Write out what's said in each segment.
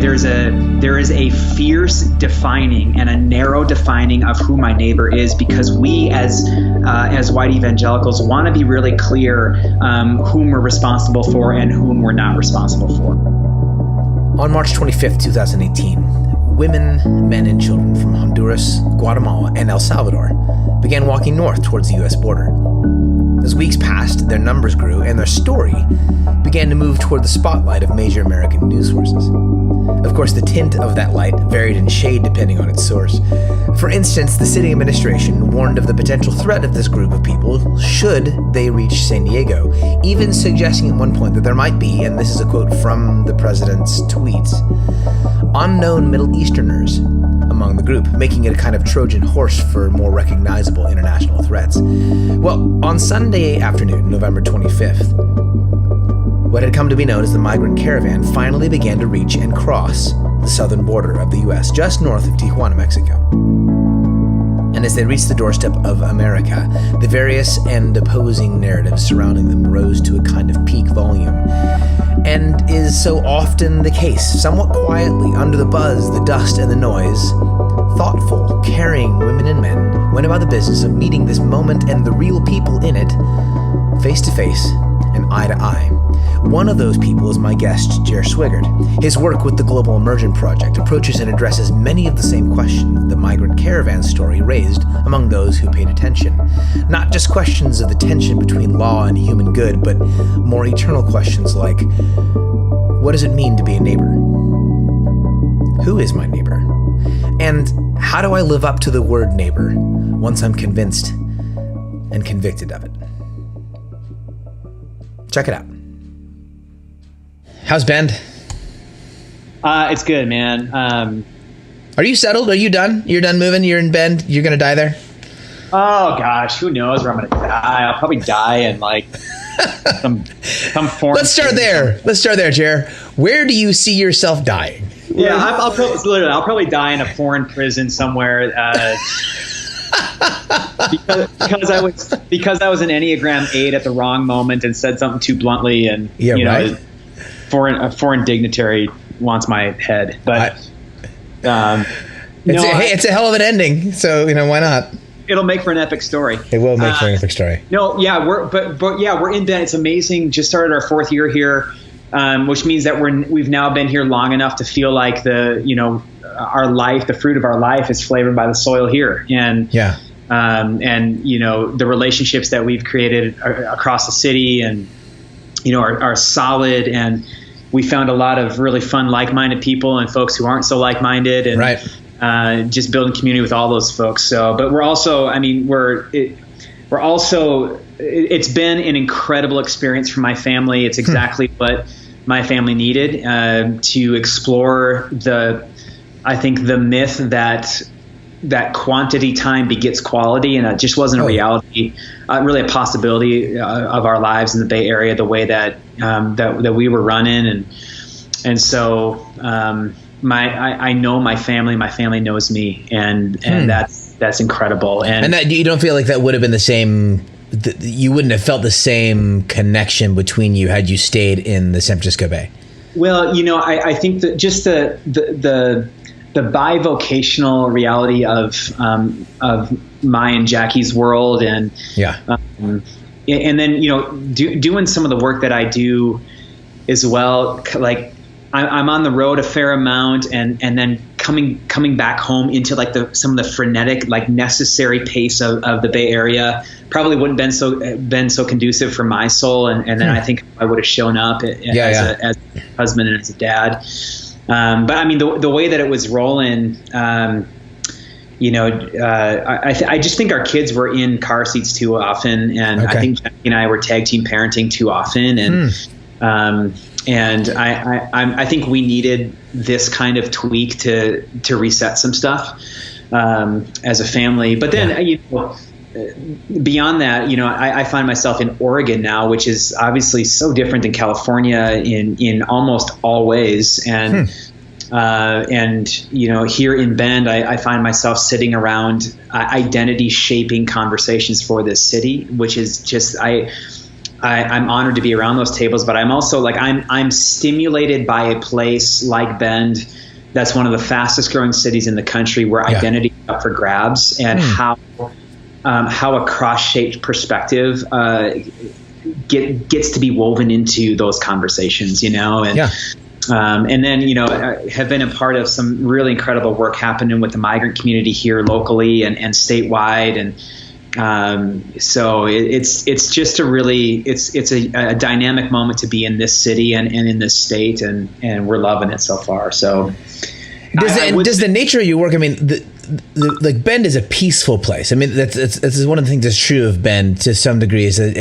there is a fierce defining and a narrow defining of who my neighbor is, because we as white evangelicals want to be really clear whom we're responsible for and whom we're not responsible for. On March 25th, 2018, women, men, and children from Honduras, Guatemala, and El Salvador began walking north towards the U.S. border. As weeks passed, their numbers grew, and their story began to move toward the spotlight of major American news sources. Of course, the tint of that light varied in shade depending on its source. For instance, the city administration warned of the potential threat of this group of people should they reach San Diego, even suggesting at one point that there might be, and this is a quote from the president's tweets, unknown Middle Easterners among the group, making it a kind of Trojan horse for more recognizable international threats. Well, on Sunday afternoon, November 25th, what had come to be known as the Migrant Caravan finally began to reach and cross the southern border of the U.S., just north of Tijuana, Mexico. And as they reached the doorstep of America, the various and opposing narratives surrounding them rose to a kind of peak volume, and is so often the case, somewhat quietly, under the buzz, the dust, and the noise, thoughtful, caring women and men went about the business of meeting this moment and the real people in it, face to face and eye to eye. One of those people is my guest, Jer Swigart. His work with the Global Emergent Project approaches and addresses many of the same questions the Migrant Caravan story raised among those who paid attention. Not just questions of the tension between law and human good, but more eternal questions like, what does it mean to be a neighbor? Who is my neighbor? And how do I live up to the word neighbor once I'm convinced and convicted of it? Check it out. How's Bend? It's good, man. Are you settled? Are you done? You're done moving? You're in Bend? You're going to die there? Oh, gosh. Who knows where I'm going to die? I'll probably die in, like, some foreign... Let's start there, Jer. Where do you see yourself dying? Yeah, I'll probably die in a foreign prison somewhere because I was an Enneagram 8 at the wrong moment and said something too bluntly, and a foreign dignitary wants my head. But it's a hell of an ending, so why not? It'll make for an epic story. It will make for an epic story. No, yeah, we're in Bend. It's amazing. Just started our 4th year here. Which means that we've now been here long enough to feel like our life, the fruit of our life, is flavored by the soil here, and the relationships that we've created across the city, and are solid, and we found a lot of really fun, like-minded people and folks who aren't so like-minded, and right. Just building community with all those folks. So, but we're also, it's been an incredible experience for my family. It's exactly what my family needed to explore the myth that quantity time begets quality, and it just wasn't a reality, really a possibility of our lives in the Bay Area, the way that we were running, and so I know my family knows me, and that's incredible, and that you don't feel like that would have been the same. You wouldn't have felt the same connection between you had you stayed in the San Francisco Bay. Well, I think that just the bivocational reality of my and Jackie's world, and and then doing some of the work that I do as well. Like I'm on the road a fair amount, and then coming back home into like some of the frenetic, like necessary pace of the Bay Area probably wouldn't been so conducive for my soul, and then I think I would have shown up as a husband and as a dad. But I mean the way that it was rolling, I just think our kids were in car seats too often, and I think Jackie and I were tag team parenting too often, and I think we needed this kind of tweak to reset some stuff as a family. But then, beyond that, I find myself in Oregon now, which is obviously so different than California in almost all ways. And here in Bend, I find myself sitting around identity shaping conversations for this city, which is just I'm honored to be around those tables, but I'm also like, I'm stimulated by a place like Bend that's one of the fastest growing cities in the country, where identity is up for grabs, and how a cross-shaped perspective gets to be woven into those conversations, and and then I have been a part of some really incredible work happening with the migrant community here locally and statewide, and so it's just it's a dynamic moment to be in this city and in this state, and we're loving it so far. So does the nature of your work, I mean, like Bend is a peaceful place. I mean, that's one of the things that's true of Bend to some degree, is that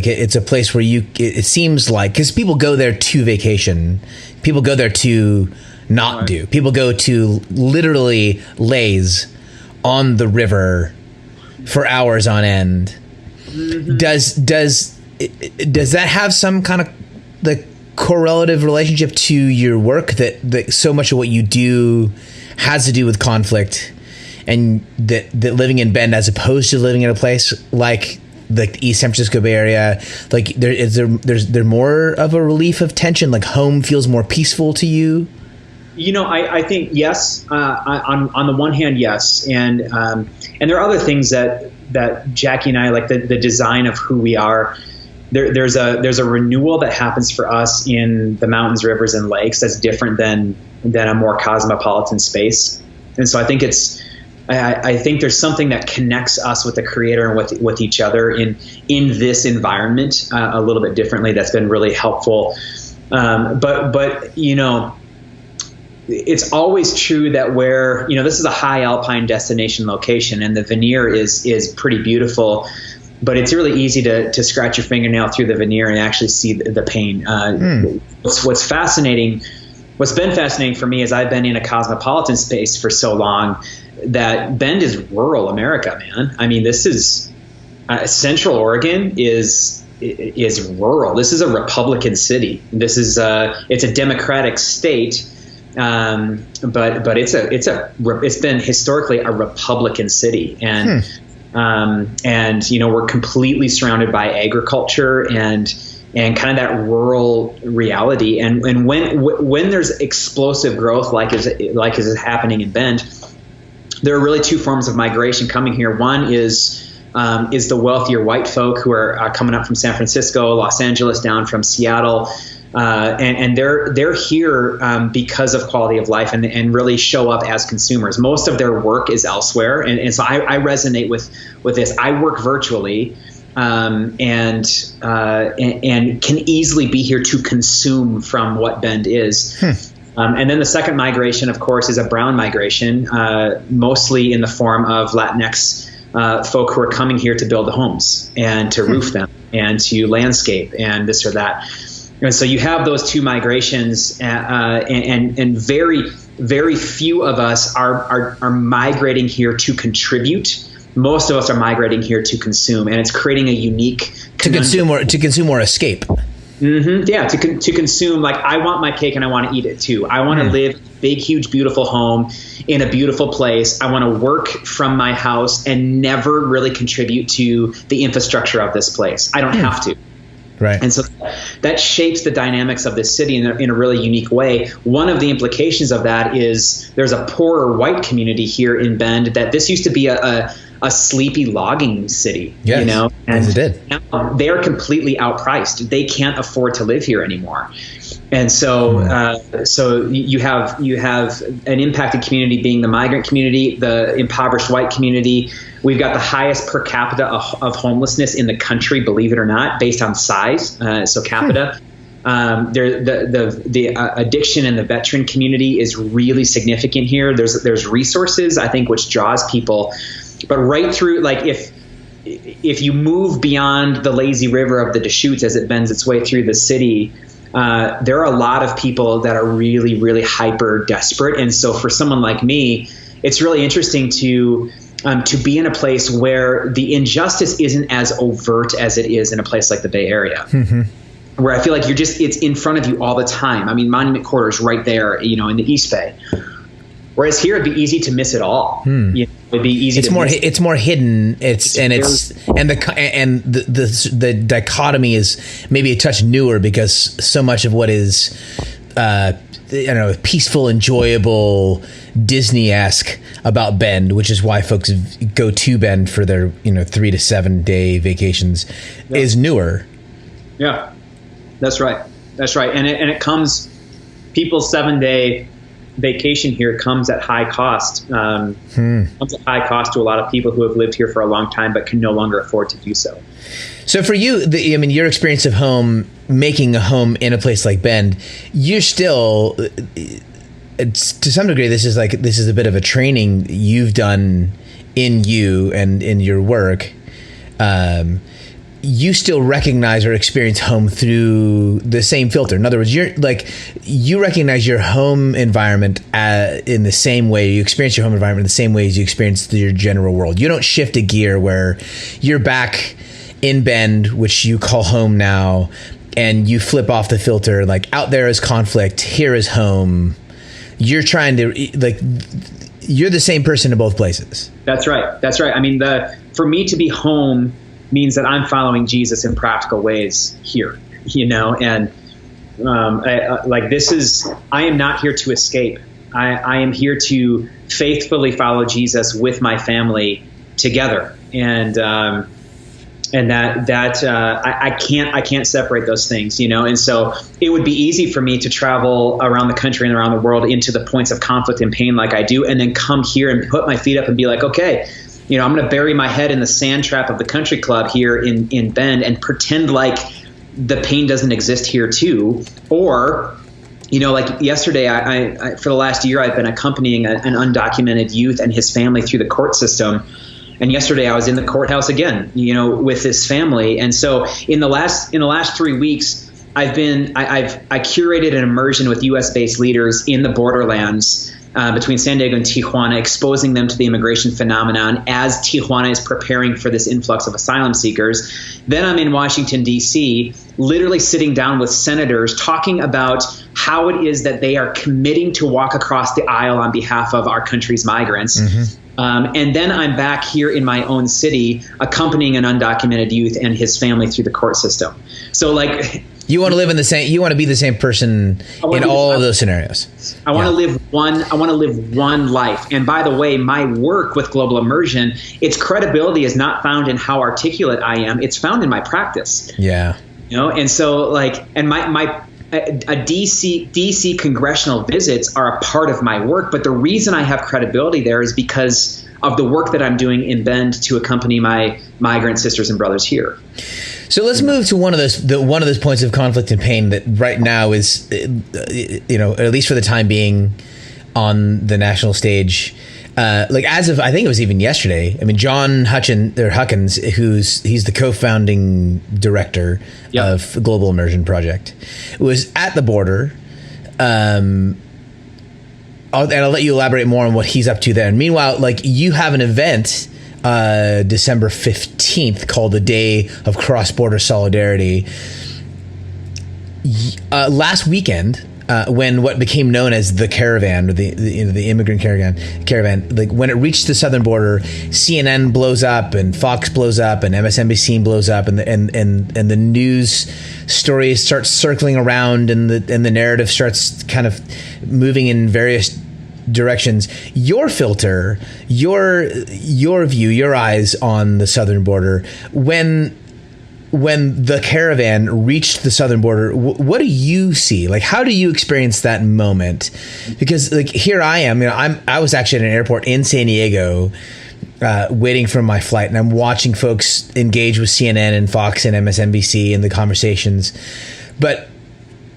it's a place where it seems like, because people go there to vacation, people go there to not do, people go to literally lays on the river for hours on end. Mm-hmm. Does that have some kind of like correlative relationship to your work, that so much of what you do has to do with conflict, and that living in Bend as opposed to living in a place like the East San Francisco Bay Area, like there's more of a relief of tension, like home feels more peaceful to you? I think yes. On the one hand, yes, and there are other things that Jackie and I, like the design of who we are. There's a renewal that happens for us in the mountains, rivers, and lakes that's different than a more cosmopolitan space. And so I think I think there's something that connects us with the creator and with each other in this environment a little bit differently. That's been really helpful. But it's always true that where, this is a high alpine destination location, and the veneer is pretty beautiful. But it's really easy to scratch your fingernail through the veneer and actually see the pain. What's been fascinating for me is I've been in a cosmopolitan space for so long that Bend is rural America, man. I mean, this is Central Oregon is rural. This is a Republican city. This is it's a Democratic state, but it's been historically a Republican city, and. We're completely surrounded by agriculture and kind of that rural reality. And when there's explosive growth like is happening in Bend, there are really two forms of migration coming here. One is the wealthier white folk who are coming up from San Francisco, Los Angeles, down from Seattle. And they're here because of quality of life and really show up as consumers. Most of their work is elsewhere, and so I resonate with this. I work virtually, and can easily be here to consume from what Bend is. And then the second migration, of course, is a brown migration, mostly in the form of Latinx folk who are coming here to build homes and to roof them and to landscape and this or that. And so you have those two migrations, and very, very few of us are migrating here to contribute. Most of us are migrating here to consume, and it's creating a unique to consume or escape. Mm-hmm. Yeah, to consume. Like, I want my cake and I want to eat it too. I want to live in a big, huge, beautiful home in a beautiful place. I want to work from my house and never really contribute to the infrastructure of this place. I don't have to. Right. And so that shapes the dynamics of this city in a really unique way. One of the implications of that is there's a poorer white community here in Bend that this used to be a sleepy logging city, yes, and as it did. Now they're completely outpriced. They can't afford to live here anymore. And so so you have an impacted community being the migrant community, the impoverished white community. We've got the highest per capita of homelessness in the country, believe it or not, based on size. So capita. The addiction in the veteran community is really significant here. There's resources, I think, which draws people. But right through, like, if you move beyond the lazy river of the Deschutes as it bends its way through the city, there are a lot of people that are really, really hyper desperate. And so for someone like me, it's really interesting to be in a place where the injustice isn't as overt as it is in a place like the Bay Area, where I feel like it's in front of you all the time. I mean, Monument Quarter is right there, in the East Bay. Whereas here, it'd be easy to miss it all. It'd be easy. It's more hidden. The dichotomy is maybe a touch newer because so much of what is peaceful, enjoyable, Disney-esque about Bend, which is why folks go to Bend for their 3 to 7 day vacations, is newer. Yeah, that's right. And it comes, people's 7-day vacation here comes at high cost. Comes at high cost to a lot of people who have lived here for a long time but can no longer afford to do so. So for you, your experience of making a home in a place like Bend, you're still, to some degree, this is a bit of a training you've done in you and in your work. You still recognize or experience home through the same filter. In other words, you recognize your home environment in the same way, you experience your home environment in the same way as you experience your general world. You don't shift a gear where you're back in Bend, which you call home now, and you flip off the filter, like out there is conflict, here is home. You're trying to, you're the same person in both places. That's right. I mean, for me to be home means that I'm following Jesus in practical ways here, and I am not here to escape. I am here to faithfully follow Jesus with my family together. And I can't separate those things, and so it would be easy for me to travel around the country and around the world into the points of conflict and pain like I do, and then come here and put my feet up and be like, okay, I'm going to bury my head in the sand trap of the country club here in Bend and pretend like the pain doesn't exist here too. Or, like yesterday, I for the last year, I've been accompanying an undocumented youth and his family through the court system. And yesterday I was in the courthouse again, with this family. And so in the last 3 weeks, I curated an immersion with U.S.-based leaders in the borderlands between San Diego and Tijuana, exposing them to the immigration phenomenon as Tijuana is preparing for this influx of asylum seekers. Then I'm in Washington, D.C., literally sitting down with senators talking about how it is that they are committing to walk across the aisle on behalf of our country's migrants. Mm-hmm. And then I'm back here in my own city accompanying an undocumented youth and his family through the court system. So you want to be the same person in all of those scenarios. I want to live one life. And by the way, my work with Global Immersion, its credibility is not found in how articulate I am. It's found in my practice. Yeah. And so and my DC congressional visits are a part of my work. But the reason I have credibility there is because of the work that I'm doing in Bend to accompany my migrant sisters and brothers here. So let's move to one of those points of conflict and pain that right now is, at least for the time being, on the national stage. As of, I think it was even yesterday. I mean, John Huckins, he's the co-founding director of the Global Immersion Project, was at the border. And I'll let you elaborate more on what he's up to there. And meanwhile, you have an event December 15th called the Day of Cross-Border Solidarity. Last weekend, when what became known as the Caravan, or the Immigrant Caravan, when it reached the southern border, CNN blows up and Fox blows up and MSNBC blows up, and the news stories start circling around, and the narrative starts kind of moving in various directions. Your filter, your view, your eyes on the southern border, when the Caravan reached the southern border, what do you see? How do you experience that moment? Because here I am, I was actually at an airport in San Diego, waiting for my flight, and I'm watching folks engage with CNN and Fox and MSNBC in the conversations. But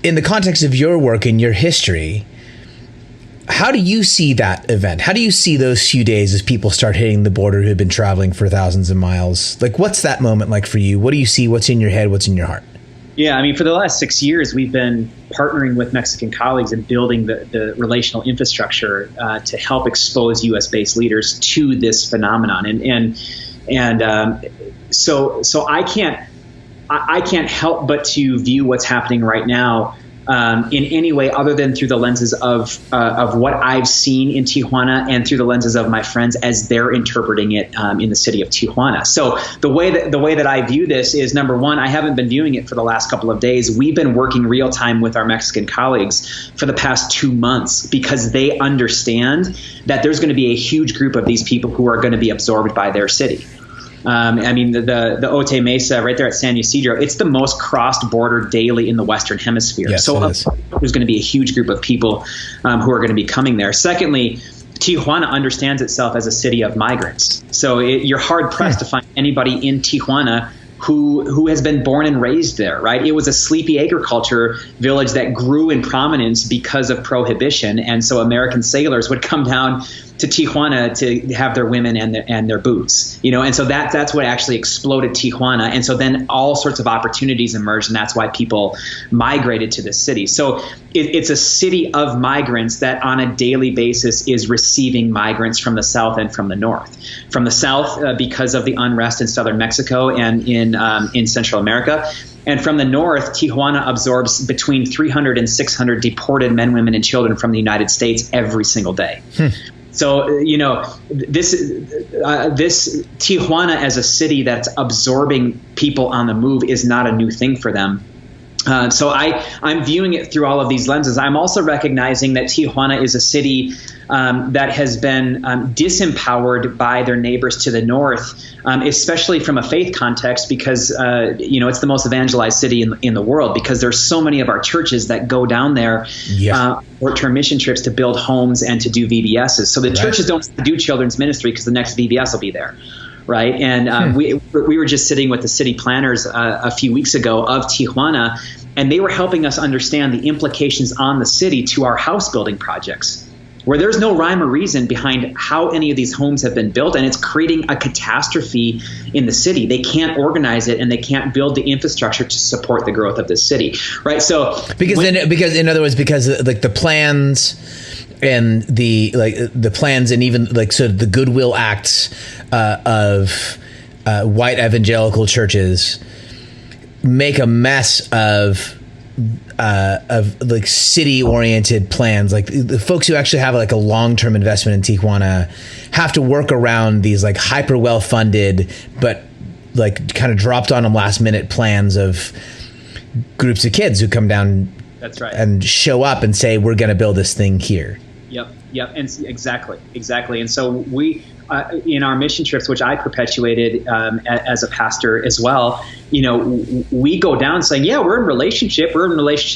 in the context of your work and your history, how do you see that event? How do you see those few days as people start hitting the border who have been traveling for thousands of miles? What's that moment like for you? What do you see? What's in your head? What's in your heart? Yeah, I mean, for the last 6 years, we've been partnering with Mexican colleagues and building the relational infrastructure to help expose U.S.-based leaders to this phenomenon. So I can't help but to view what's happening right now in any way other than through the lenses of what I've seen in Tijuana and through the lenses of my friends as they're interpreting it in the city of Tijuana. So the way that I view this is, number one, I haven't been viewing it for the last couple of days. We've been working real time with our Mexican colleagues for the past 2 months because they understand that there's going to be a huge group of these people who are going to be absorbed by their city. I mean, the Otay Mesa right there at San Ysidro, it's the most crossed border daily in the Western Hemisphere. Yes, so there's going to be a huge group of people who are going to be coming there. Secondly, Tijuana understands itself as a city of migrants. So you're hard pressed to find anybody in Tijuana who has been born and raised there, right? It was a sleepy agriculture village that grew in prominence because of prohibition. And so American sailors would come down to Tijuana to have their women and their boots, and so that's what actually exploded Tijuana. And so then all sorts of opportunities emerged, and that's why people migrated to this city. So it's a city of migrants that on a daily basis is receiving migrants from the south and from the north. From the south, because of the unrest in southern Mexico and in Central America. And from the north, Tijuana absorbs between 300 and 600 deported men, women, and children from the United States every single day. So, this Tijuana as a city that's absorbing people on the move is not a new thing for them. So I'm viewing it through all of these lenses. I'm also recognizing that Tijuana is a city that has been disempowered by their neighbors to the north, especially from a faith context, because it's the most evangelized city in the world, because there's so many of our churches that go down there short-term mission trips to build homes and to do VBSs. So the churches don't do children's ministry because the next VBS will be there. Right. And we were just sitting with the city planners a few weeks ago of Tijuana, and they were helping us understand the implications on the city to our house building projects, where there's no rhyme or reason behind how any of these homes have been built. And it's creating a catastrophe in the city. They can't organize it, and they can't build the infrastructure to support the growth of the city. Right. So because the plans and the plans and even sort of the goodwill acts of white evangelical churches make a mess of city oriented plans. Like the folks who actually have a long-term investment in Tijuana have to work around these hyper well funded but kind of dropped on them last minute plans of groups of kids who come down. That's right. And show up and say, we're going to build this thing here. Yep. And exactly. And so we, in our mission trips, which I perpetuated as a pastor as well, we go down saying, we're in relationship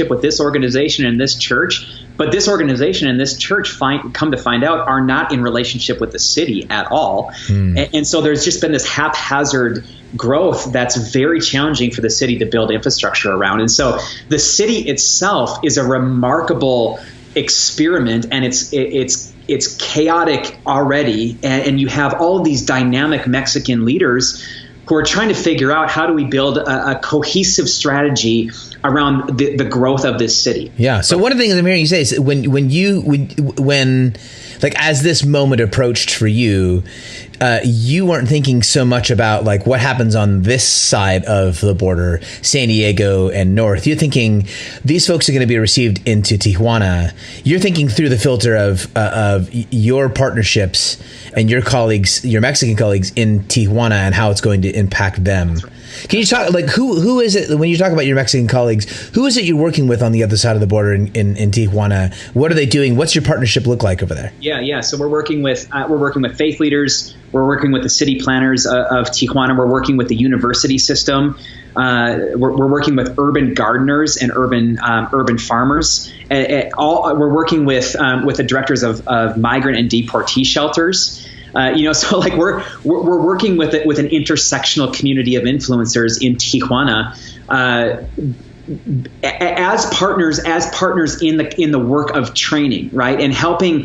with this organization and this church, but this organization and this church come to find out are not in relationship with the city at all. And so there's just been this haphazard growth that's very challenging for the city to build infrastructure around. And so the city itself is a remarkable experiment, and it's chaotic already, and you have all of these dynamic Mexican leaders who are trying to figure out how do we build a cohesive strategy around the growth of this city. Yeah. So one of the things I'm hearing you say is when as this moment approached for you, you weren't thinking so much about what happens on this side of the border, San Diego and north. You're thinking these folks are going to be received into Tijuana. You're thinking through the filter of your partnerships and your colleagues, your Mexican colleagues in Tijuana, and how it's going to impact them. Can you talk who is it when you talk about your Mexican colleagues? Who is it you're working with on the other side of the border in Tijuana? What are they doing? What's your partnership look like over there? Yeah. So we're working with faith leaders. We're working with the city planners of Tijuana. We're working with the university system. We're working with urban gardeners and urban farmers. We're working with the directors of migrant and deportee shelters. So we're working with an intersectional community of influencers in Tijuana, as partners in the work of training, right, and helping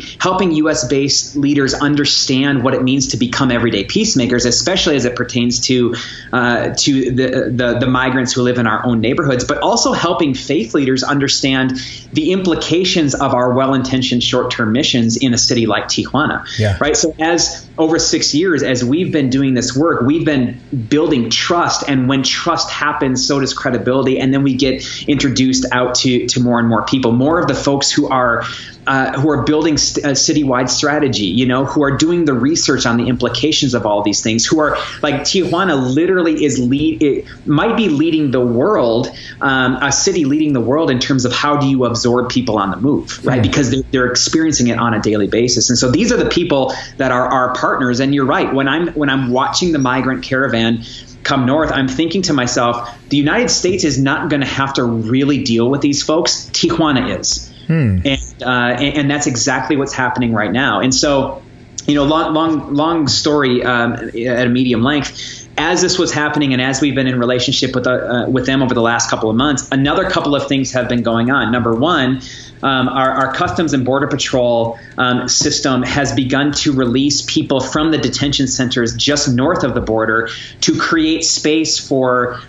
U.S. based leaders understand what it means to become everyday peacemakers, especially as it pertains to the migrants who live in our own neighborhoods, but also helping faith leaders understand the implications of our well-intentioned short-term missions in a city like Tijuana. Yeah. Right. So as over 6 years, as we've been doing this work, we've been building trust, and when trust happens, so does credibility, and then we get get introduced out to more and more people, more of the folks who are building a citywide strategy, who are doing the research on the implications of all these things, who are like Tijuana literally might be leading the world, a city leading the world in terms of how do you absorb people on the move, right? Because they're experiencing it on a daily basis. And so these are the people that are our partners. And you're right. When I'm watching the Migrant Caravan come north, I'm thinking to myself, the United States is not going to have to really deal with these folks. Tijuana is. And that's exactly what's happening right now. And so, long story at a medium length. As this was happening, and as we've been in relationship with them over the last couple of months, another couple of things have been going on. Number one, our Customs and Border Patrol system has begun to release people from the detention centers just north of the border to create space for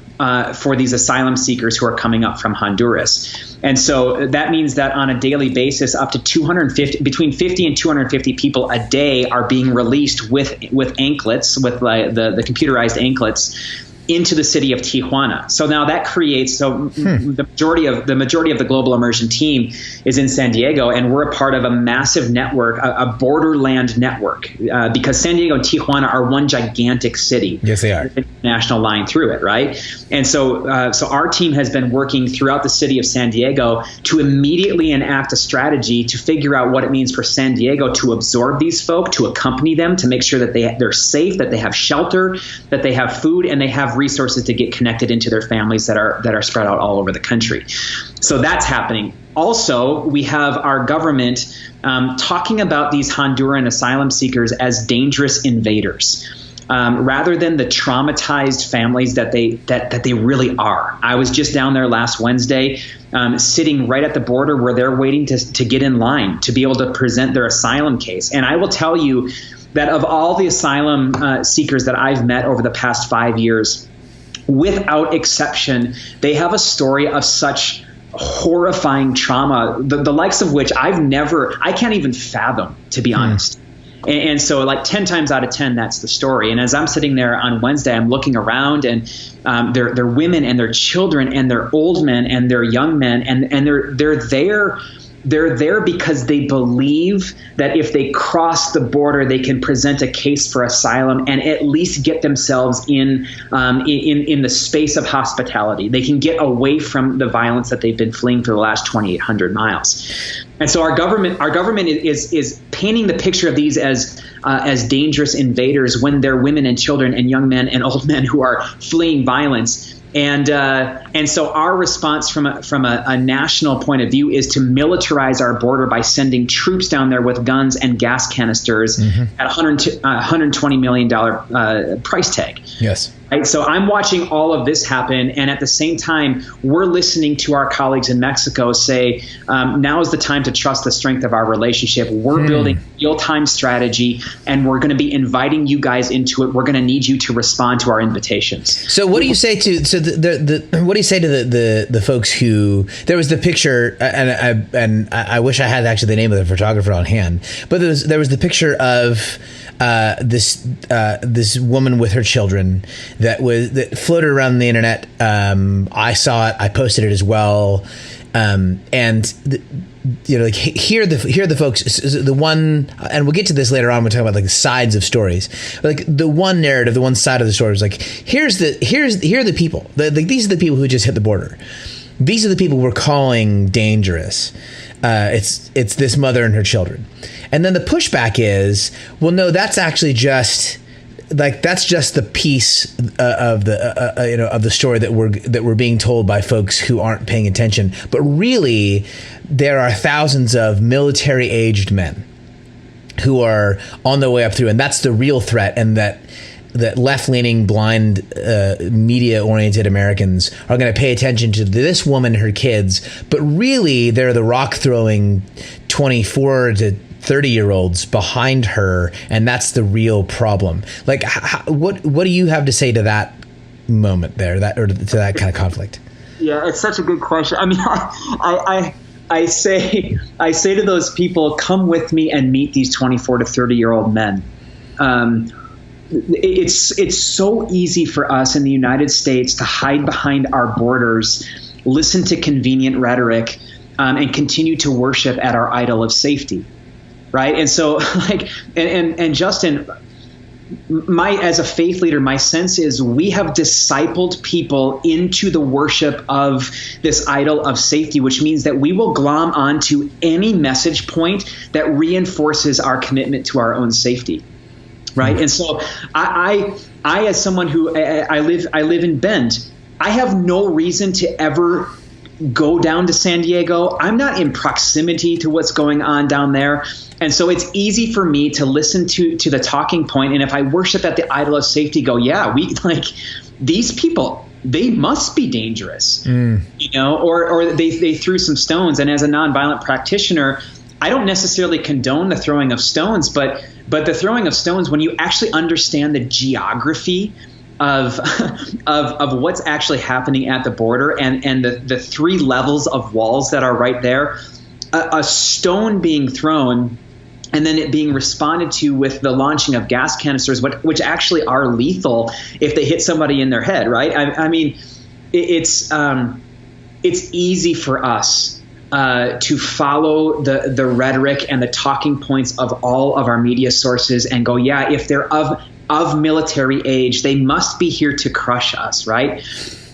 these asylum seekers who are coming up from Honduras. And so that means that on a daily basis, up to between 50 and 250 people a day are being released with anklets, with the computerized anklets, into the city of Tijuana. So now that creates the majority of the global immersion team is in San Diego, and we're a part of a massive network, a borderland network, because San Diego and Tijuana are one gigantic city. Yes, they are. National line through it, right? And so our team has been working throughout the city of San Diego to immediately enact a strategy to figure out what it means for San Diego to absorb these folk, to accompany them, to make sure that they're safe, that they have shelter, that they have food, and they have resources to get connected into their families that are spread out all over the country. So that's happening. Also, we have our government talking about these Honduran asylum seekers as dangerous invaders, rather than the traumatized families that they really are. I was just down there last Wednesday, sitting right at the border where they're waiting to get in line to be able to present their asylum case. And I will tell you that of all the asylum seekers that I've met over the past 5 years, without exception, they have a story of such horrifying trauma, the likes of which I can't even fathom, to be honest. And so like 10 times out of 10, that's the story. And as I'm sitting there on Wednesday, I'm looking around, and they're women and their children and their old men and their young men, and they're there. They're there because they believe that if they cross the border, they can present a case for asylum and at least get themselves in the space of hospitality. They can get away from the violence that they've been fleeing for the last 2,800 miles. And so our government is painting the picture of these as dangerous invaders when they're women and children and young men and old men who are fleeing violence. And so our response from a national point of view is to militarize our border by sending troops down there with guns and gas canisters at $120 million price tag. Yes. Right? So I'm watching all of this happen, and at the same time, we're listening to our colleagues in Mexico say, now is the time to trust the strength of our relationship. We're building real-time strategy, and we're going to be inviting you guys into it. We're going to need you to respond to our invitations. So what do you say to the folks who, there was the picture, and I wish I had actually the name of the photographer on hand, but there was the picture of this woman with her children that floated around the internet. I saw it. I posted it as well. Like here are the folks. The one, and we'll get to this later on. We'll talk about like the sides of stories. Like the one narrative, the one side of the story is like here are the people. These are the people who just hit the border. These are the people we're calling dangerous. It's this mother and her children. And then the pushback is, well, no, that's actually just the piece of the story that we're being told by folks who aren't paying attention. But really, there are thousands of military-aged men who are on their way up through, and that's the real threat. And that left-leaning, blind, media-oriented Americans are going to pay attention to this woman and her kids, but really they're the rock-throwing 24 to 30-year-olds behind her, and that's the real problem. Like, what do you have to say to that moment there, or to that kind of conflict? Yeah, it's such a good question. I mean, I say to those people, come with me and meet these 24 to 30-year-old men. It's so easy for us in the United States to hide behind our borders listen to convenient rhetoric, and continue to worship at our idol of safety, right? And so, like, and Justin, as a faith leader, my sense is we have discipled people into the worship of this idol of safety, which means that we will glom onto any message point that reinforces our commitment to our own safety, right? Mm-hmm. And so I as someone who I live in Bend, I have no reason to ever go down to San Diego. I'm not in proximity to what's going on down there. And so it's easy for me to listen to the talking point. And if I worship at the idol of safety, go, yeah, these people, they must be dangerous, or they threw some stones. And as a nonviolent practitioner, I don't necessarily condone the throwing of stones, but the throwing of stones, when you actually understand the geography of what's actually happening at the border and the three levels of walls that are right there, a stone being thrown and then it being responded to with the launching of gas canisters, which actually are lethal if they hit somebody in their head, right? I mean, it's easy for us to follow the rhetoric and the talking points of all of our media sources and go, yeah, if they're of military age, they must be here to crush us, right?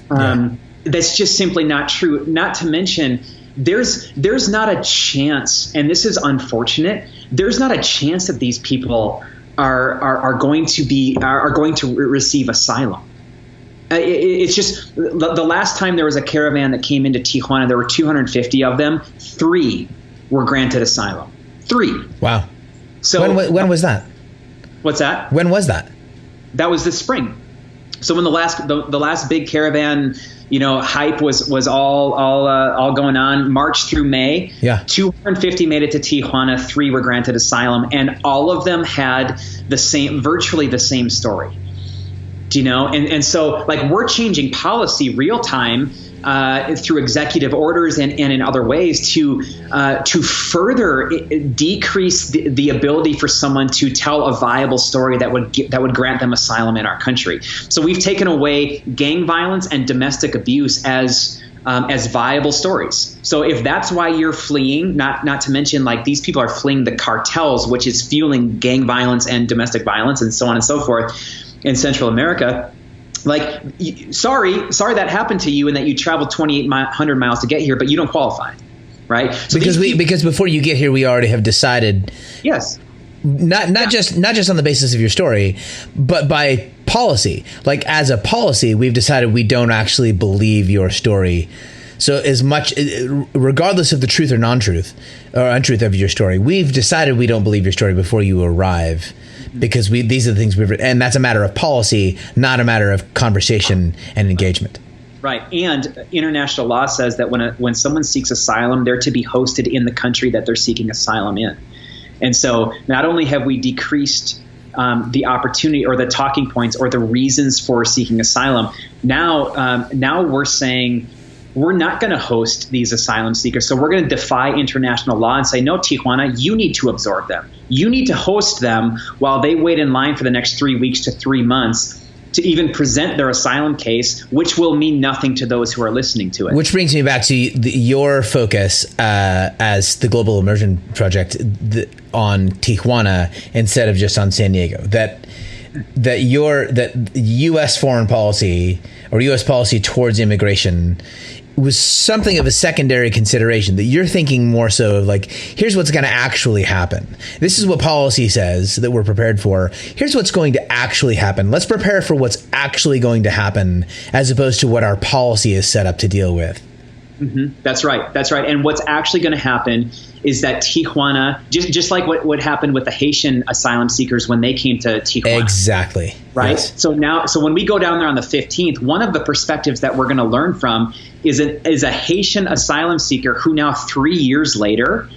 That's just simply not true. Not to mention, there's not a chance, and this is unfortunate, there's not a chance that these people are going to receive asylum. It's just the last time there was a caravan that came into Tijuana, there were 250 of them. 3 were granted asylum. 3. Wow. So when was that? What's that? When was that? That was this spring. So when the last big caravan, hype was all going on, March through May, 250 made it to Tijuana, 3 were granted asylum, and all of them had virtually the same story. And so, like, we're changing policy real time through executive orders and in other ways to further decrease the ability for someone to tell a viable story that would grant them asylum in our country. So we've taken away gang violence and domestic abuse as viable stories. So if that's why you're fleeing, not to mention, like, these people are fleeing the cartels, which is fueling gang violence and domestic violence and so on and so forth in Central America. Like, sorry that happened to you and that you traveled 2,800 miles to get here, but you don't qualify, right? So because before you get here, we already have decided. Yes. Not just on the basis of your story, but by policy. Like, as a policy, we've decided we don't actually believe your story. So regardless of the truth or non-truth or untruth of your story, we've decided we don't believe your story before you arrive. Because these are the things and that's a matter of policy, not a matter of conversation and engagement. Right. And international law says that when someone seeks asylum, they're to be hosted in the country that they're seeking asylum in. And so not only have we decreased the opportunity or the talking points or the reasons for seeking asylum, now we're saying we're not going to host these asylum seekers. So we're going to defy international law and say, no, Tijuana, you need to absorb them. You need to host them while they wait in line for the next 3 weeks to 3 months to even present their asylum case, which will mean nothing to those who are listening to it. Which brings me back to your focus as the Global Immersion Project on Tijuana instead of just on San Diego. That U.S. foreign policy or U.S. policy towards immigration was something of a secondary consideration, that you're thinking more so of, like, here's what's going to actually happen. This is what policy says that we're prepared for. Here's what's going to actually happen. Let's prepare for what's actually going to happen as opposed to what our policy is set up to deal with. Mm-hmm. That's right. And what's actually going to happen is that Tijuana, just like what happened with the Haitian asylum seekers when they came to Tijuana. Exactly. Right. Yes. So when we go down there on the 15th, one of the perspectives that we're going to learn from is a Haitian asylum seeker who now 3 years later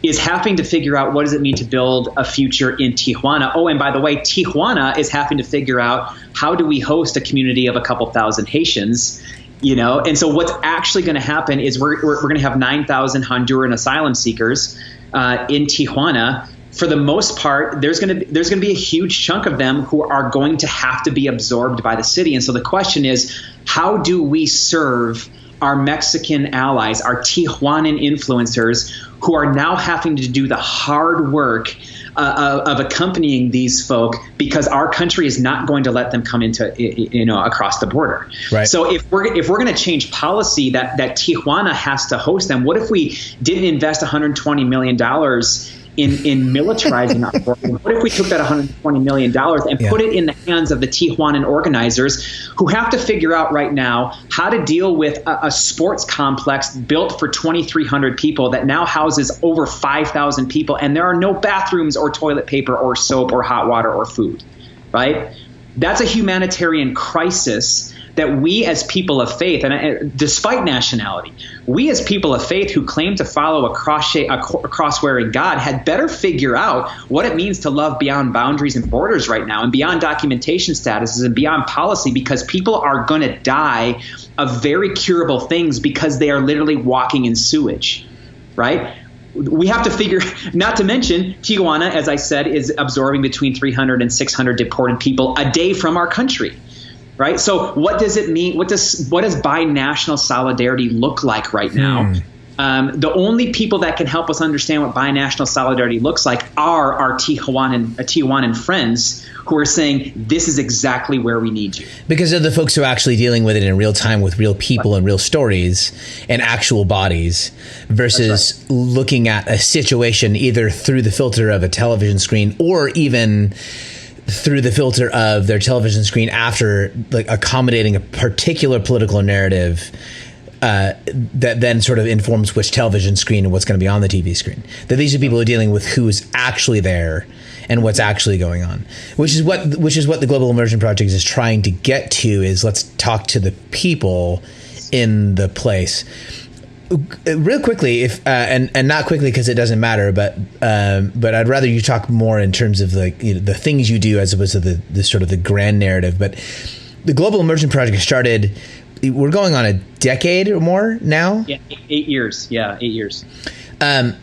is having to figure out what does it mean to build a future in Tijuana. Oh, and by the way, Tijuana is having to figure out how do we host a community of a couple thousand Haitians. And so what's actually going to happen is we're going to have 9,000 Honduran asylum seekers in Tijuana. For the most part, there's going to be a huge chunk of them who are going to have to be absorbed by the city. And so the question is, how do we serve our Mexican allies, our Tijuanan influencers, who are now having to do the hard work of accompanying these folk because our country is not going to let them come into, across the border. Right. So if we're going to change policy that Tijuana has to host them, what if we didn't invest $120 million in militarizing our border? What if we took that $120 million and put it in the hands of the Tijuanan organizers, who have to figure out right now how to deal with a sports complex built for 2,300 people that now houses over 5,000 people, and there are no bathrooms or toilet paper or soap or hot water or food, right? That's a humanitarian crisis that we as people of faith, and despite nationality, we as people of faith who claim to follow a cross-wearing God had better figure out what it means to love beyond boundaries and borders right now, and beyond documentation statuses and beyond policy, because people are going to die of very curable things because they are literally walking in sewage, right? We have to figure, not to mention Tijuana, as I said, is absorbing between 300 and 600 deported people a day from our country. Right. So what does it mean? What does binational solidarity look like right now? The only people that can help us understand what binational solidarity looks like are our Tijuanan friends, who are saying this is exactly where we need you. Because they're the folks who are actually dealing with it in real time with real people and real stories and actual bodies, versus looking at a situation either through the filter of a television screen or even through the filter of their television screen after, like, accommodating a particular political narrative that then sort of informs which television screen and what's going to be on the TV screen. That these are people who are dealing with who's actually there and what's actually going on, which is what the Global Immersion Project is trying to get to, is let's talk to the people in the place. Real quickly, if and not quickly because it doesn't matter, but I'd rather you talk more in terms of the things you do as opposed to the sort of the grand narrative. But the Global Immersion Project started. We're going on a decade or more now. Yeah, 8 years. Yeah, 8 years. And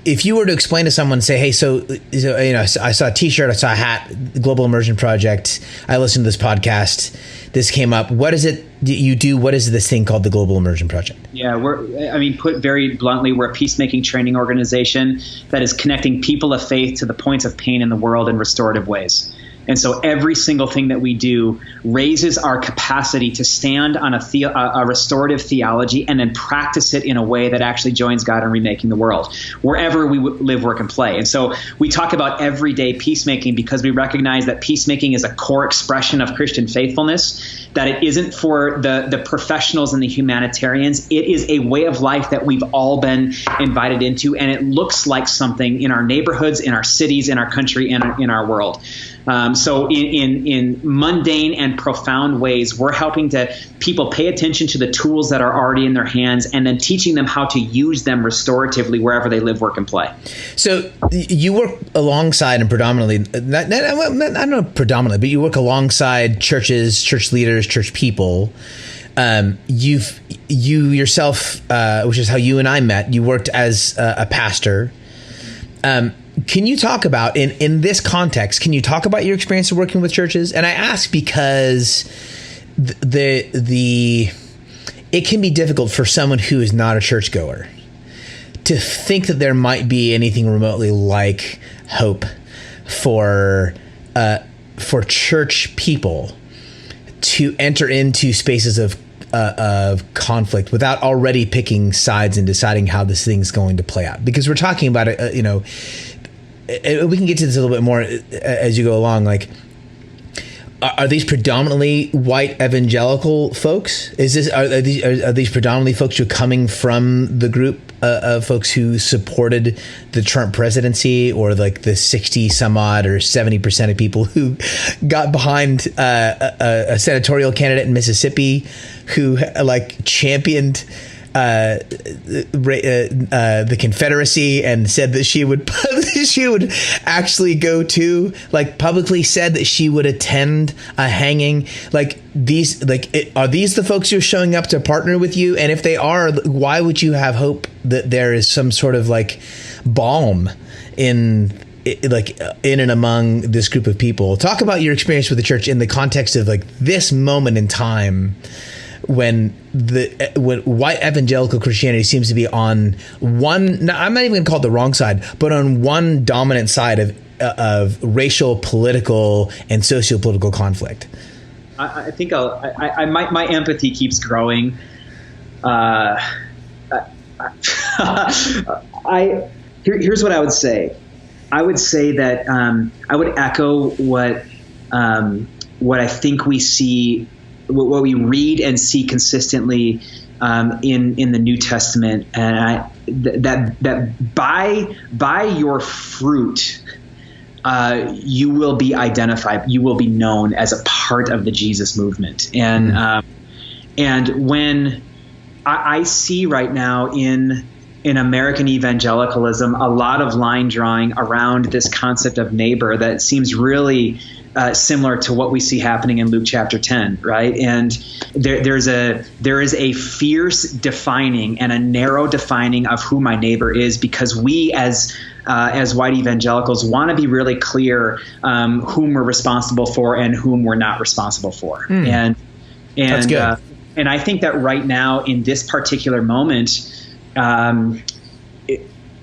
if you were to explain to someone, say, hey, so I saw a T-shirt, I saw a hat, the Global Immersion Project, I listened to this podcast, this came up. What is it you do? What is this thing called the Global Immersion Project? Yeah, put very bluntly, we're a peacemaking training organization that is connecting people of faith to the points of pain in the world in restorative ways. And so every single thing that we do raises our capacity to stand on a restorative theology and then practice it in a way that actually joins God in remaking the world, wherever we live, work, and play. And so we talk about everyday peacemaking because we recognize that peacemaking is a core expression of Christian faithfulness, that it isn't for the professionals and the humanitarians. It is a way of life that we've all been invited into, and it looks like something in our neighborhoods, in our cities, in our country, and in our world. So in mundane and profound ways, we're helping people pay attention to the tools that are already in their hands and then teaching them how to use them restoratively wherever they live, work, and play. So you work alongside and predominantly, I don't know predominantly, but you work alongside churches, church leaders, church people. You yourself, which is how you and I met, you worked as a pastor. Can you talk about, in this context, can you talk about your experience of working with churches? And I ask because it can be difficult for someone who is not a churchgoer to think that there might be anything remotely like hope for church people to enter into spaces of conflict without already picking sides and deciding how this thing's going to play out. Because we're talking about it, we can get to this a little bit more as you go along. Like, are these predominantly white evangelical folks? Are these predominantly folks who are coming from the group of folks who supported the Trump presidency, or like the 60 some odd or 70% of people who got behind a senatorial candidate in Mississippi who championed the Confederacy and said that she would actually go to, publicly said that she would attend a hanging? Are these the folks who are showing up to partner with you? And if they are, why would you have hope that there is some sort of balm in and among this group of people? Talk about your experience with the church in the context of this moment in time when white evangelical Christianity seems to be on one, I'm not even going to call it the wrong side, but on one dominant side of racial, political, and socio-political conflict. I think my empathy keeps growing. Here's what I would say. I would say that I would echo what I think we see, what we read and see consistently in the New Testament, and that by your fruit you will be identified, you will be known as a part of the Jesus movement, and when I see right now in American evangelicalism a lot of line drawing around this concept of neighbor that seems really similar to what we see happening in Luke chapter 10, right? And there is a fierce defining and a narrow defining of who my neighbor is, because we as white evangelicals want to be really clear whom we're responsible for and whom we're not responsible for. And that's good. And I think that right now in this particular moment,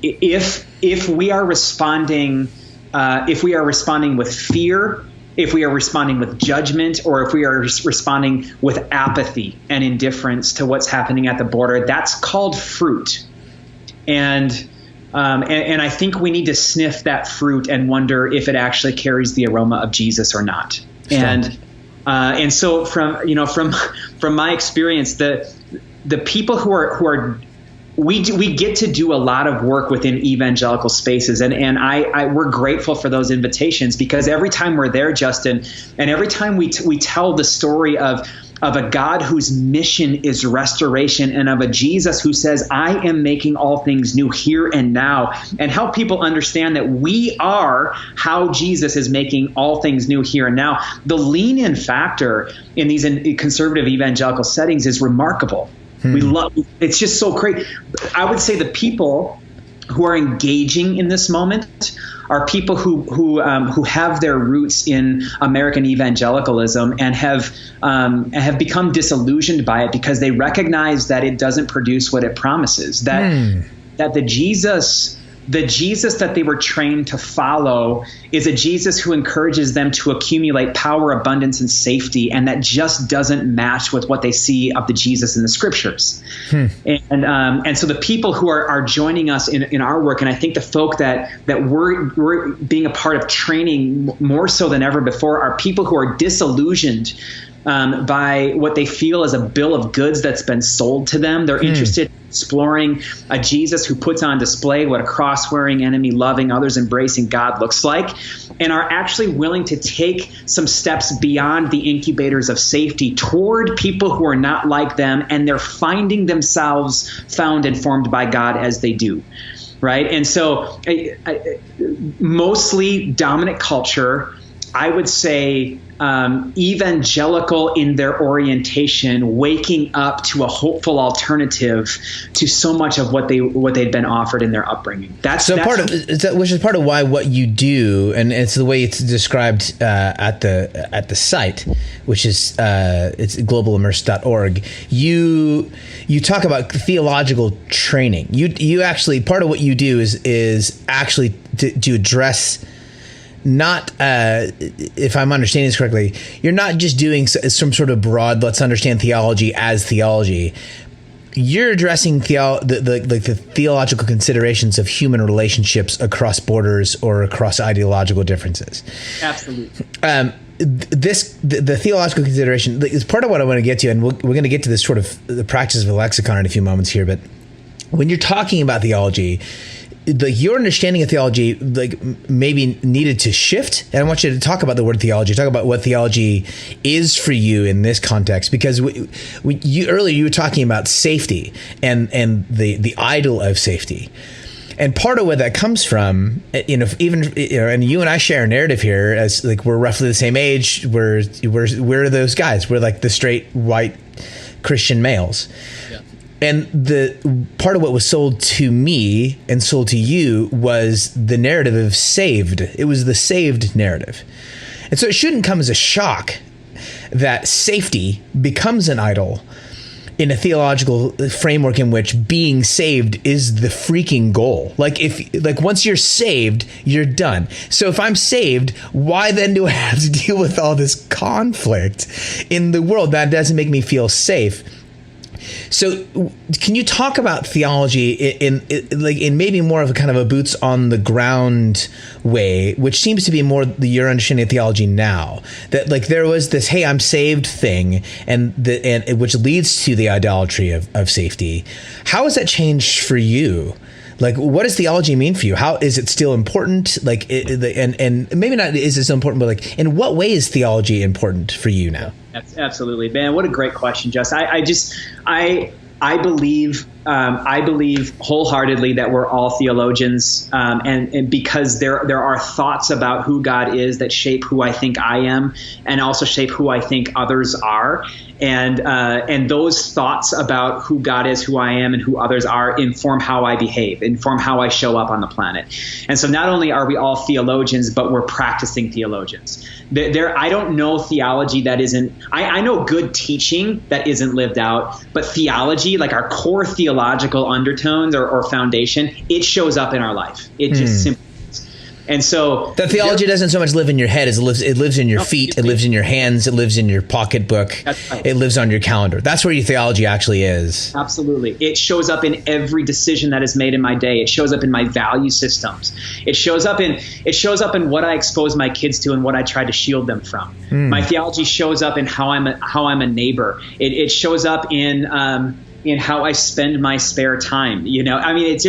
if we are responding with fear, if we are responding with judgment, or if we are responding with apathy and indifference to what's happening at the border, that's called fruit. And I think we need to sniff that fruit and wonder if it actually carries the aroma of Jesus or not. Sure. And so from my experience, the people who are we get to do a lot of work within evangelical spaces, and we're grateful for those invitations, because every time we're there, Justin, and every time we tell the story of a God whose mission is restoration, and of a Jesus who says, I am making all things new here and now, and help people understand that we are how Jesus is making all things new here and now. The lean-in factor in these conservative evangelical settings is remarkable. We love it's just so great. I would say the people who are engaging in this moment are people who have their roots in American evangelicalism and have become disillusioned by it, because they recognize that it doesn't produce what it promises. That the Jesus that they were trained to follow is a Jesus who encourages them to accumulate power, abundance, and safety, and that just doesn't match with what they see of the Jesus in the scriptures. And so the people who are joining us in our work, and I think the folk that we're being a part of training more so than ever before, are people who are disillusioned by what they feel is a bill of goods that's been sold to them. They're interested in exploring a Jesus who puts on display what a cross-wearing, enemy-loving, others-embracing God looks like, and are actually willing to take some steps beyond the incubators of safety toward people who are not like them, and they're finding themselves found and formed by God as they do. Right? And so mostly dominant culture, I would say evangelical in their orientation, waking up to a hopeful alternative to so much of what they'd been offered in their upbringing. Which is part of why what you do, and it's the way it's described at the site, which is it's globalimmerse.org. You talk about theological training. You actually, part of what you do is actually to address. Not, if I'm understanding this correctly, you're not just doing some sort of broad, let's understand theology as theology. You're addressing the theological considerations of human relationships across borders or across ideological differences. Absolutely. The theological consideration is part of what I want to get to, and we're going to get to this sort of the practice of the lexicon in a few moments here. But when you're talking about theology, your understanding of theology maybe needed to shift. And I want you to talk about the word theology, talk about what theology is for you in this context, because earlier you were talking about safety and the idol of safety. And part of where that comes from, and you and I share a narrative here as we're roughly the same age. We're those guys. We're like the straight white Christian males. Yeah. And the part of what was sold to me and sold to you was the narrative of saved. It was the saved narrative. And so it shouldn't come as a shock that safety becomes an idol in a theological framework in which being saved is the freaking goal. Like once you're saved, you're done. So if I'm saved, why then do I have to deal with all this conflict in the world? That doesn't make me feel safe. So can you talk about theology in maybe more of a kind of a boots on the ground way, which seems to be more your understanding of theology now, that like there was this, hey, I'm saved thing, and which leads to the idolatry of safety. How has that changed for you? Like, what does theology mean for you? How is it still important? Like, and maybe not is it still important, but like, in what way is theology important for you now? Absolutely, man. What a great question, Jess. I believe wholeheartedly that we're all theologians, and because there are thoughts about who God is that shape who I think I am, and also shape who I think others are, and those thoughts about who God is, who I am, and who others are inform how I behave, inform how I show up on the planet. And so not only are we all theologians, but we're practicing theologians. I don't know theology that isn't. I know good teaching that isn't lived out, but theology, like our core theological undertones or foundation, it shows up in our life. It just simply is. And so the theology doesn't so much live in your head as it lives in your feet, it lives in your hands, it lives in your pocketbook, right. It lives on your calendar. That's where your theology actually is. Absolutely. It shows up in every decision that is made in my day. It shows up in my value systems. It shows up in what I expose my kids to and what I try to shield them from. My theology shows up in how I'm a neighbor. It shows up in how I spend my spare time. I mean,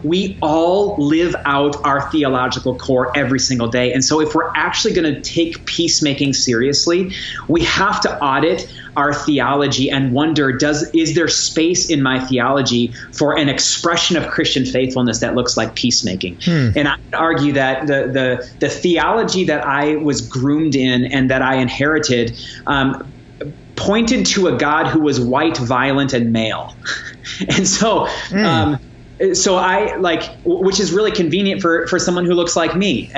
we all live out our theological core every single day. And so if we're actually going to take peacemaking seriously, we have to audit our theology and wonder, is there space in my theology for an expression of Christian faithfulness that looks like peacemaking? And I would argue that the theology that I was groomed in and that I inherited pointed to a God who was white, violent, and male. And so I which is really convenient for someone who looks like me,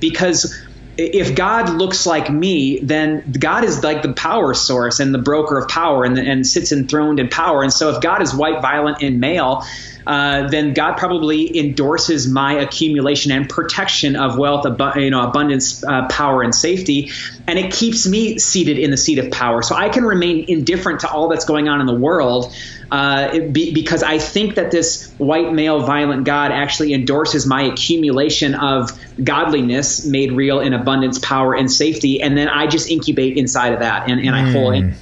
because if God looks like me, then God is like the power source and the broker of power and sits enthroned in power. And so if God is white, violent, and male, then God probably endorses my accumulation and protection of wealth, abundance, power, and safety. And it keeps me seated in the seat of power. So I can remain indifferent to all that's going on in the world because I think that this white, male, violent God actually endorses my accumulation of godliness made real in abundance, power, and safety. And then I just incubate inside of that. And I hold and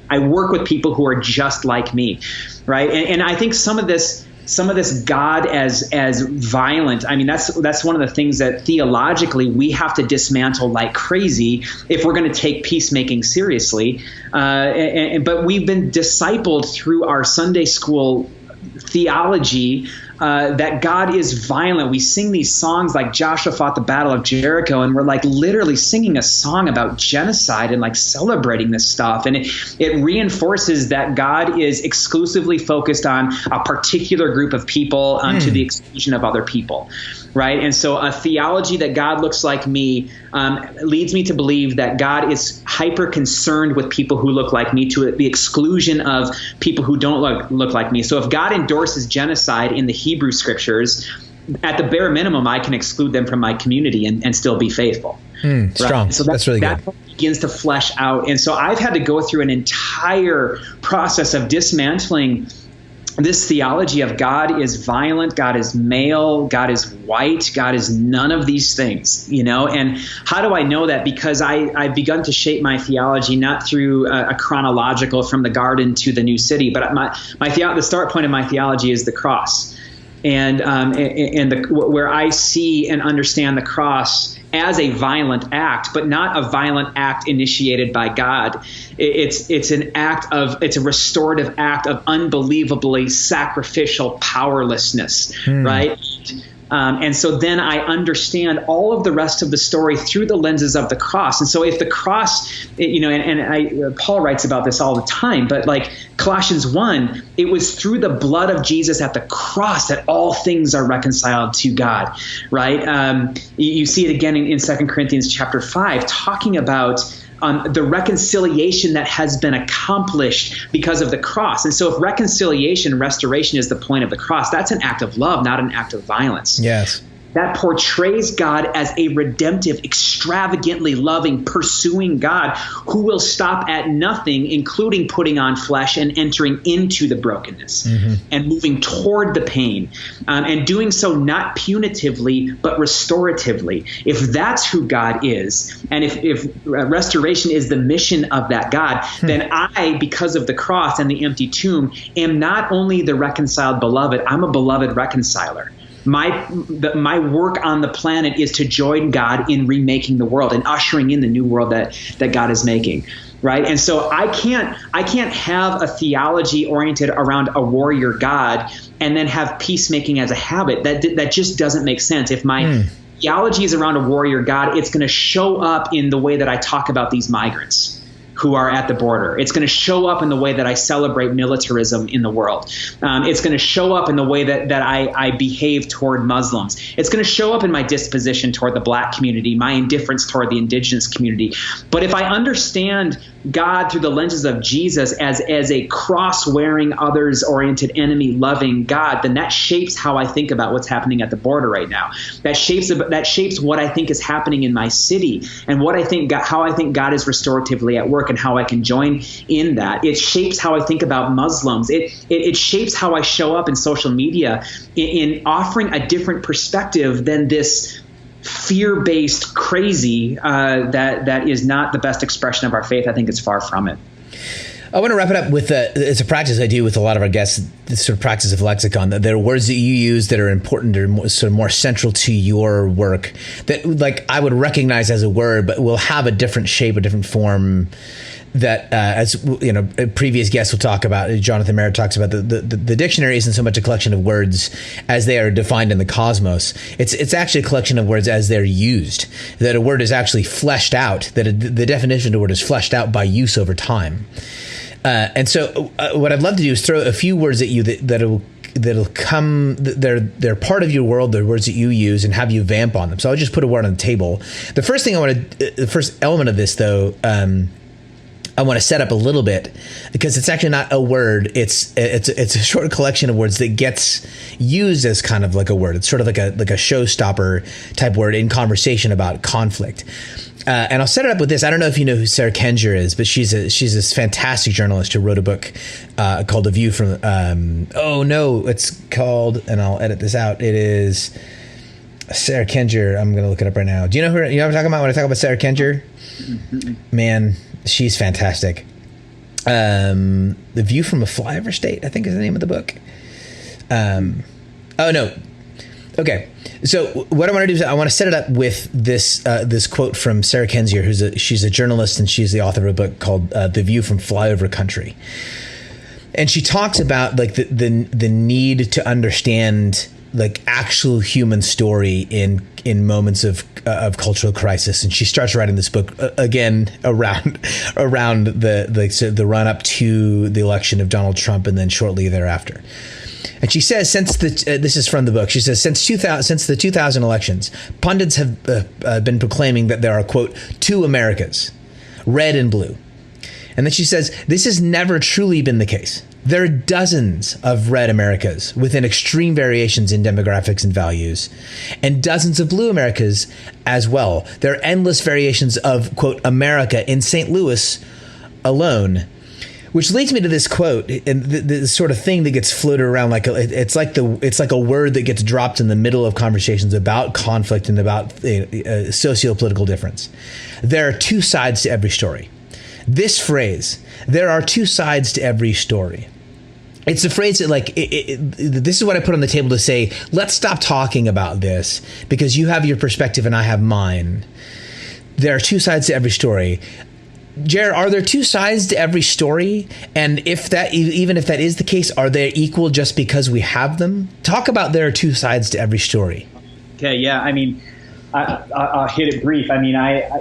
I work with people who are just like me. Right. And I think some of this God as violent, I mean, that's one of the things that theologically we have to dismantle like crazy if we're going to take peacemaking seriously. But we've been discipled through our Sunday school theology that God is violent. We sing these songs like Joshua fought the Battle of Jericho, and we're like literally singing a song about genocide and like celebrating this stuff. And it reinforces that God is exclusively focused on a particular group of people to the exclusion of other people. Right. And so a theology that God looks like me leads me to believe that God is hyper concerned with people who look like me to the exclusion of people who don't look like me. So if God endorses genocide in the Hebrew scriptures, at the bare minimum, I can exclude them from my community and still be faithful. Right? Strong. So that's really good. That begins to flesh out. And so I've had to go through an entire process of dismantling this theology of God is violent, God is male, God is white, God is none of these things, And how do I know that? Because I've begun to shape my theology not through a chronological from the garden to the new city, but the start point of my theology is the cross, and where I see and understand the cross as a violent act, but not a violent act initiated by God. It's a restorative act of unbelievably sacrificial powerlessness, right? And so then I understand all of the rest of the story through the lenses of the cross. And so if the cross, Paul writes about this all the time, but like Colossians 1, it was through the blood of Jesus at the cross that all things are reconciled to God, right? You see it again in 2 Corinthians chapter 5, talking about the reconciliation that has been accomplished because of the cross. And so if reconciliation, restoration is the point of the cross, that's an act of love, not an act of violence. Yes. That portrays God as a redemptive, extravagantly loving, pursuing God who will stop at nothing, including putting on flesh and entering into the brokenness and moving toward the pain, and doing so not punitively, but restoratively. If that's who God is, and if restoration is the mission of that God, then I, because of the cross and the empty tomb, am not only the reconciled beloved, I'm a beloved reconciler. My work on the planet is to join God in remaking the world and ushering in the new world that God is making, right? And so I can't have a theology oriented around a warrior God and then have peacemaking as a habit. That just doesn't make sense. If my theology is around a warrior God, it's going to show up in the way that I talk about these migrants who are at the border. It's going to show up in the way that I celebrate militarism in the world. It's going to show up in the way that I behave toward Muslims. It's going to show up in my disposition toward the Black community, my indifference toward the indigenous community. But if I understand God through the lenses of Jesus as a cross-wearing, others-oriented, enemy-loving God, then that shapes how I think about what's happening at the border right now. That shapes what I think is happening in my city and what I think how I think God is restoratively at work and how I can join in that. It shapes how I think about Muslims. It shapes how I show up in social media in offering a different perspective than this fear-based crazy that is not the best expression of our faith. I think it's far from it. I want to wrap it up with it's a practice I do with a lot of our guests, this sort of practice of lexicon, that there are words that you use that are important or more central to your work that, like, I would recognize as a word, but will have a different shape, a different form that, as you know, previous guests will talk about. Jonathan Merritt talks about the dictionary isn't so much a collection of words as they are defined in the cosmos. It's actually a collection of words as they're used, that a word is actually fleshed out, that the definition of a word is fleshed out by use over time. And so what I'd love to do is throw a few words at you that'll come, they're part of your world, they're words that you use, and have you vamp on them. So I'll just put a word on the table. The first element of this, though, I want to set up a little bit, because it's actually not a word. It's a short collection of words that gets used as kind of like a word. It's sort of like a showstopper type word in conversation about conflict. And I'll set it up with this. I don't know if you know who Sarah Kendzior is, but she's this fantastic journalist who wrote a book called The View from. It's called, and I'll edit this out. It is Sarah Kendzior. I'm going to look it up right now. Do you know who? You know what I'm talking about when I talk about Sarah Kendzior? Man, she's fantastic. The View from a Flyover State, I think, is the name of the book. Okay. So what I want to do is I want to set it up with this quote from Sarah Kendzior, she's a journalist, and she's the author of a book called The View from Flyover Country. And she talks about like the need to understand like actual human story in moments of cultural crisis. And she starts writing this book again around the run up to the election of Donald Trump, and then shortly thereafter. And she says, this is from the book, she says, since the 2000 elections, pundits have been proclaiming that there are, quote, two Americas, red and blue. And then she says, this has never truly been the case. There are dozens of red Americas within extreme variations in demographics and values, and dozens of blue Americas as well. There are endless variations of, quote, America in St. Louis alone. Which leads me to this quote, and the sort of thing that gets floated around it's like a word that gets dropped in the middle of conversations about conflict and about socio-political difference. There are two sides to every story. This phrase, there are two sides to every story. It's a phrase that this is what I put on the table to say, let's stop talking about this because you have your perspective and I have mine. There are two sides to every story. Jared, are there two sides to every story? And even if that is the case, are they equal just because we have them? Talk about there are two sides to every story. Okay, yeah. I mean, I'll hit it brief. I mean,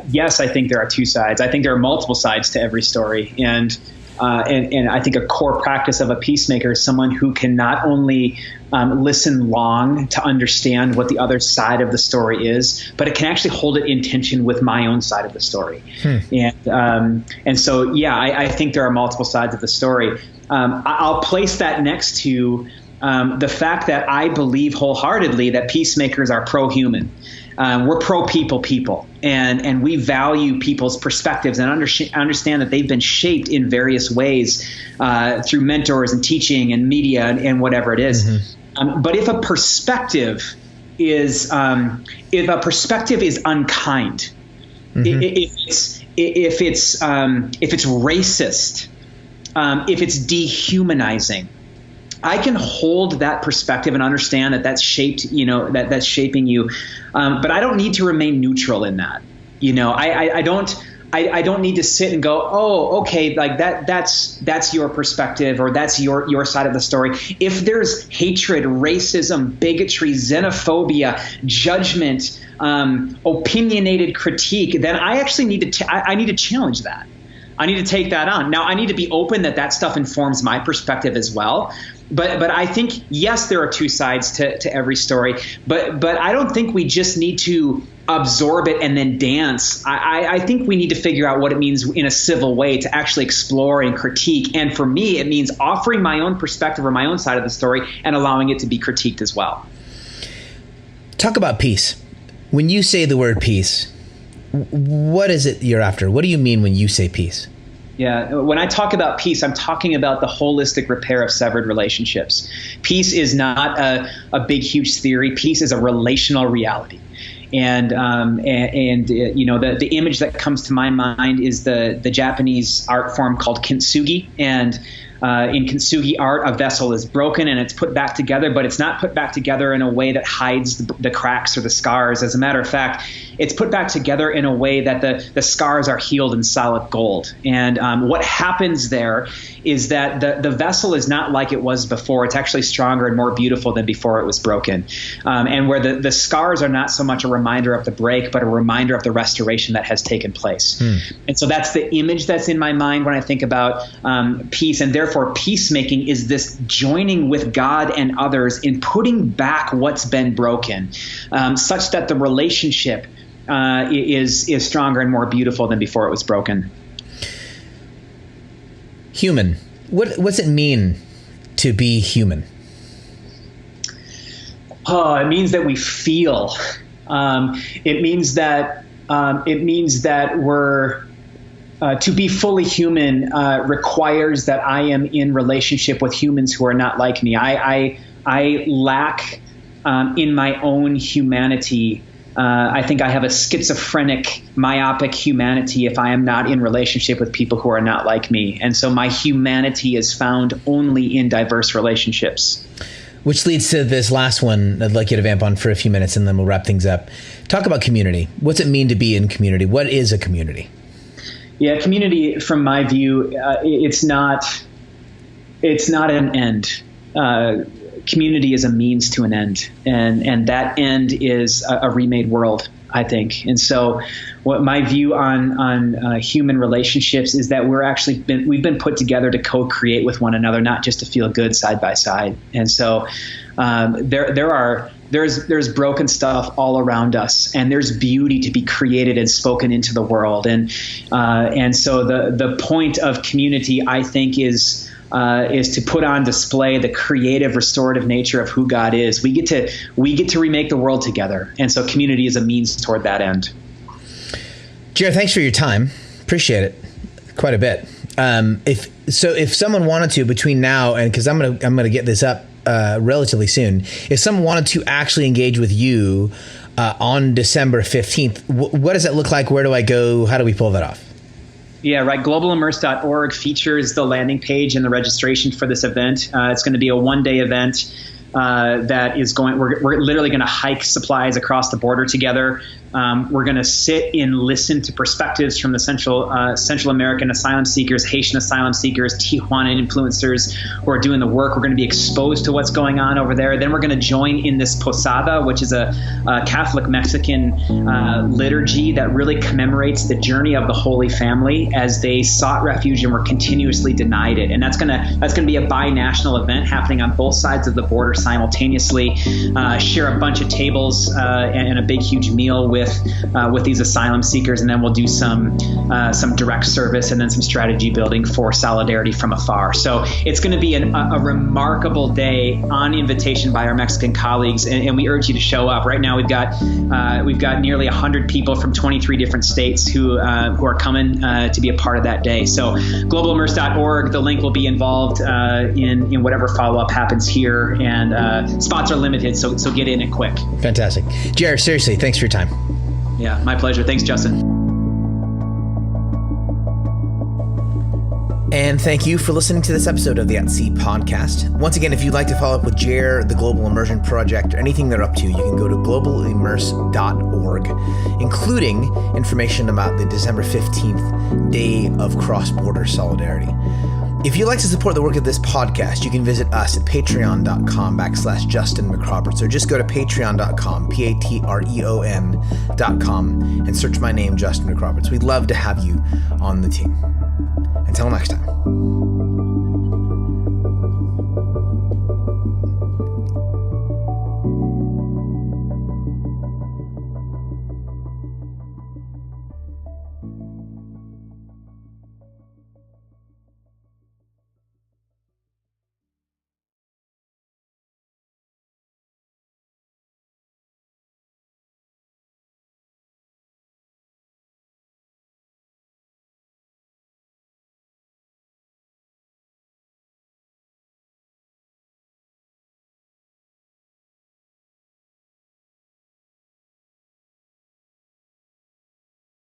yes, I think there are two sides. I think there are multiple sides to every story. And and I think a core practice of a peacemaker is someone who can not only listen long to understand what the other side of the story is, but it can actually hold it in tension with my own side of the story. And so, yeah, I think there are multiple sides of the story. I'll place that next to the fact that I believe wholeheartedly that peacemakers are pro-human. We're pro-people, and we value people's perspectives and understand that they've been shaped in various ways through mentors and teaching and media and whatever it is. But if a perspective is unkind, if it's racist, if it's dehumanizing, I can hold that perspective and understand that that's shaped, that's shaping you. But I don't need to remain neutral in that. I don't need to sit and go, oh, okay, like that's your perspective, or that's your side of the story. If there's hatred, racism, bigotry, xenophobia, judgment, opinionated critique, then I actually need to I need to challenge that. I need to take that on. Now, I need to be open that stuff informs my perspective as well. But I think, yes, there are two sides to every story. But I don't think we just need to absorb it and then dance. I think we need to figure out what it means in a civil way to actually explore and critique. And for me, it means offering my own perspective or my own side of the story and allowing it to be critiqued as well. Talk about peace. When you say the word peace, what is it you're after? What do you mean when you say peace? Yeah, when I talk about peace, I'm talking about the holistic repair of severed relationships. Peace is not a big, huge theory. Peace is a relational reality. And the image that comes to my mind is the Japanese art form called kintsugi. And in kintsugi art, a vessel is broken and it's put back together, but it's not put back together in a way that hides the cracks or the scars. As a matter of fact, it's put back together in a way that the scars are healed in solid gold. And what happens there is that the vessel is not like it was before. It's actually stronger and more beautiful than before it was broken. And where the scars are not so much a reminder of the break, but a reminder of the restoration that has taken place. And so that's the image that's in my mind when I think about peace. And therefore, peacemaking is this joining with God and others in putting back what's been broken, such that the relationship is stronger and more beautiful than before it was broken. Human. What's it mean to be human? Oh, it means that we feel. It means that we're to be fully human requires that I am in relationship with humans who are not like me. I lack in my own humanity. I think I have a schizophrenic, myopic humanity if I am not in relationship with people who are not like me. And so my humanity is found only in diverse relationships. Which leads to this last one I'd like you to vamp on for a few minutes, and then we'll wrap things up. Talk about community. What's it mean to be in community? What is a community? Yeah, community, from my view, it's not an end. Community is a means to an end, and that end is a remade world, I think. And so, what my view on human relationships is that we've been put together to co-create with one another, not just to feel good side by side. And so, there's broken stuff all around us, and there's beauty to be created and spoken into the world. And so the point of community, I think, is to put on display the creative, restorative nature of who God is. We get to remake the world together, and so community is a means toward that end. Jared, thanks for your time. Appreciate it quite a bit. If someone wanted to, between now and, because I'm gonna get this up relatively soon, if someone wanted to actually engage with you on December 15th, what does that look like? Where do I go? How do we pull that off? Yeah, right. globalimmerse.org features the landing page and the registration for this event. It's going to be a one-day event that is going. We're literally going to hike supplies across the border together. We're going to sit and listen to perspectives from the Central American asylum seekers, Haitian asylum seekers, Tijuana influencers who are doing the work. We're going to be exposed to what's going on over there. Then we're going to join in this posada, which is a Catholic Mexican liturgy that really commemorates the journey of the Holy Family as they sought refuge and were continuously denied it. And that's going to be a bi-national event happening on both sides of the border simultaneously. Share a bunch of tables and a big, huge meal with these asylum seekers, and then we'll do some direct service and then some strategy building for solidarity from afar. So it's going to be a remarkable day on invitation by our Mexican colleagues, and we urge you to show up. Right now, we've got nearly 100 people from 23 different states who are coming to be a part of that day. So globalimmerse.org, the link will be involved in whatever follow-up happens here, and spots are limited, so get in it quick. Fantastic. Jared, seriously, thanks for your time. Yeah, my pleasure. Thanks, Justin. And thank you for listening to this episode of the At Sea podcast. Once again, if you'd like to follow up with JARE, the Global Immersion Project, or anything they're up to, you can go to globalimmerse.org, including information about the December 15th Day of Cross-Border Solidarity. If you'd like to support the work of this podcast, you can visit us at patreon.com/Justin McRoberts, or just go to patreon.com, patreon.com, and search my name, Justin McRoberts. We'd love to have you on the team. Until next time.